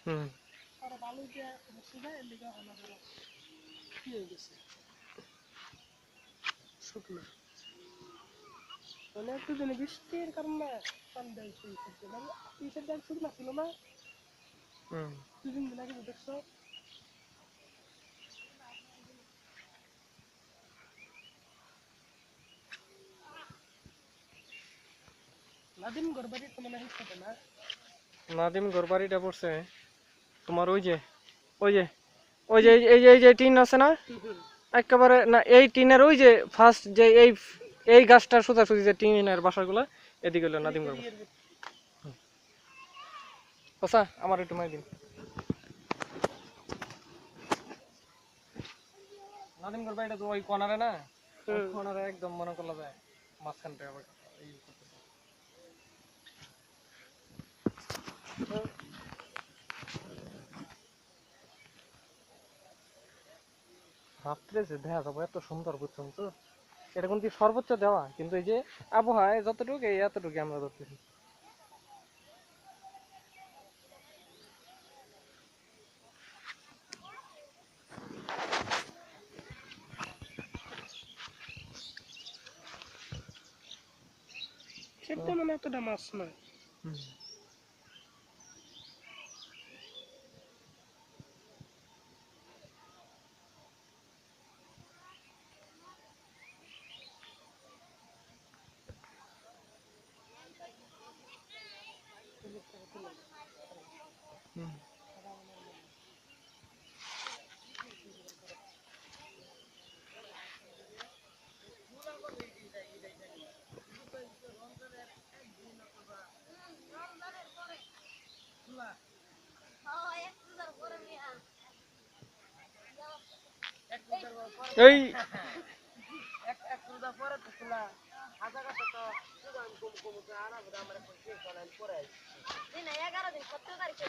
হুম আর বালু দিয়ে বসে যায় এর লিগে হলো ধরো কি হয়ে গেছে শুকনো মানে একটু দিনে বৃষ্টির কারণে ঠান্ডা হয়েছে এই সাইডে শুকনো ছিল না হুম 2-3 দিন আগে দেখছো নাদিম গরবাড়ি তো মনে হচ্ছে না নাদিম ঘরবাড়িটা পড়ছে তোমার ওই যে ওই যে ওই যে এই যে টিন আছে না একেবারে না এই টিনের ওই যে ফার্স্ট যে এই গাছটার সোজাসুজি যে টিনের বাসাগুলো এদিকে হলো নাদিম ঘর আচ্ছা আমার একটু মাই দিন নাদিম ঘর বাড়িটা তো ওই কর্নারে না কর্নারে একদম মনে করলা যায় মাঝখানটা আবার এই করতেছে রাত্রে যে দেখা যাবো এত সুন্দর বুঝছেন তো এটা কিন্তু সর্বোচ্চ দেওয়া কিন্তু এই যে আবহাওয়ায় যতটুকু এই এতটুকু আমরা ধরতেছি সেটা মানে এতটা মাছ নয় এই দিন 11 দিন 17 তারিখে